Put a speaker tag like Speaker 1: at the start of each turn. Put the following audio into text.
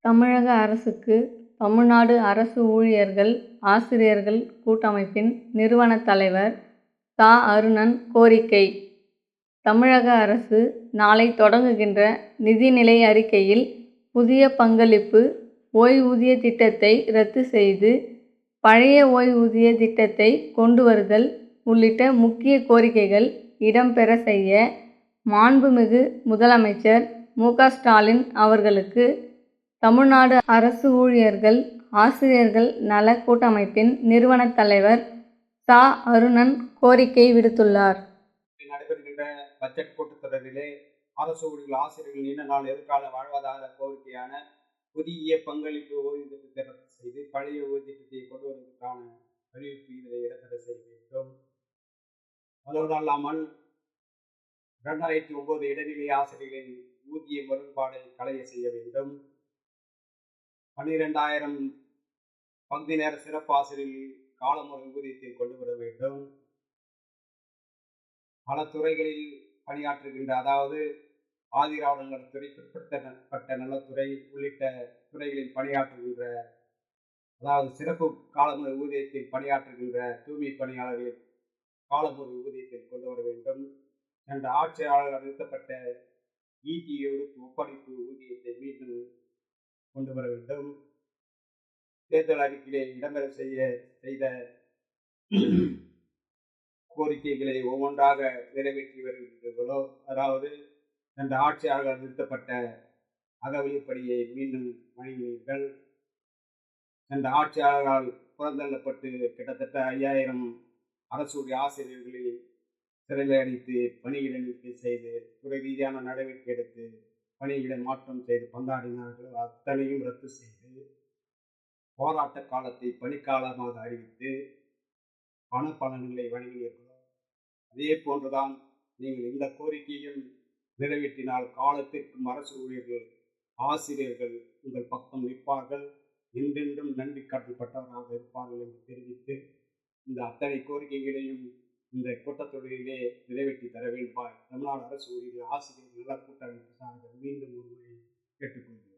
Speaker 1: தமிழக அரசுக்கு தமிழ்நாடு அரசு ஊழியர்கள் ஆசிரியர்கள் கூட்டமைப்பின் நிறுவனத் தலைவர் ச. அருணன் கோரிக்கை: தமிழக அரசு நாளை தொடங்குகின்ற நிதிநிலை அறிக்கையில் புதிய பங்களிப்பு ஓய்வூதிய திட்டத்தை ரத்து செய்து பழைய ஓய்வூதிய திட்டத்தை கொண்டு வருதல் உள்ளிட்ட முக்கிய கோரிக்கைகள் இடம்பெற செய்ய மாண்புமிகு முதலமைச்சர் மு. க. ஸ்டாலின் அவர்களுக்கு தமிழ்நாடு அரசு ஊழியர்கள் ஆசிரியர்கள் நல கூட்டமைப்பின் நிறுவனத் தலைவர் ச. அருணன் கோரிக்கை விடுத்துள்ளார்.
Speaker 2: நடைபெறுகின்ற பட்ஜெட் கூட்டத்தொடரிலே அரசு ஊழியர்கள் ஆசிரியர்கள் நீண்ட நாள் எதிர்கால வாழ்வாதார கோரிக்கையான புதிய பங்களிப்பு ஓய்வு திட்டத்தை ரத்து செய்து பழைய ஓய்வு திட்டத்தை கொண்டு வருவதற்கான அறிவிப்பு இதில் இடம்பெற செய்ய வேண்டும். அதோடு அல்லாமல் 2009 இடைநிலை ஆசிரியர்களின் ஊதிய முரண்பாடை களைய செய்ய வேண்டும். 12,000 பகுதி நேர சிறப்பு ஆசிரியர்கள் காலமுறை ஊதியத்தை கொண்டு வர வேண்டும். பல துறைகளில் பணியாற்றுகின்ற, அதாவது ஆதிராவிட நலத்துறை, பிற்படுத்தப்பட்ட நலத்துறை உள்ளிட்ட துறைகளில் பணியாற்றுகின்ற, அதாவது சிறப்பு காலமுறை ஊதியத்தில் பணியாற்றுகின்ற தூய்மை பணியாளர்களின் காலமுறை ஊதியத்தில் கொண்டு வர வேண்டும். என்ற ஆட்சியாளர்கள் நிறுத்தப்பட்ட ஈட்டிய ஒப்படைப்பு ஊதியத்தை மீண்டும் கொண்டு வர வேண்டும். தேர்தல் அறிக்கையை இடம்பெற செய்த கோரிக்கைகளை ஒவ்வொன்றாக நிறைவேற்றி வருகின்றீர்களோ, அதாவது என்ற ஆட்சியாளர்கள் நிறுத்தப்பட்ட அகவிலைப்படியை மீண்டும் வழங்கினீர்கள். என்ற ஆட்சியாளர்களால் புறந்தள்ளப்பட்டு கிட்டத்தட்ட 5,000 அரசு ஆசிரியர்களை சிறையில் அடைத்து பணியிட நீக்கம் செய்து துறை ரீதியான நடவடிக்கை எடுத்து பணியிட மாற்றம் செய்து பந்தாடினார்கள். அத்தனையும் ரத்து செய்து போராட்ட காலத்தை பணிக்காலமாக அறிவித்து பண பலன்களை வழங்கினீர்களோ, அதே போன்றுதான் நீங்கள் இந்த கோரிக்கையும் நிறைவேற்றினால் காலத்திற்கும் அரசு ஊழியர்கள் ஆசிரியர்கள் உங்கள் பக்கம் நிற்பார்கள், என்றென்றும் நன்றி கடன்பட்டவராக இருப்பார்கள் என்று தெரிவித்து இந்த அத்தனை கோரிக்கைகளையும் இந்த கூட்டத்தொடரிலே நிறைவேற்றி தர வேண்டுமாய் தமிழ்நாடு அரசு ஊழியர்கள் ஆசிரியர்கள் நல கூட்டமைப்பு சார்பில் மீண்டும் ஒரு முறை கேட்டுக்கொள்கிறேன்.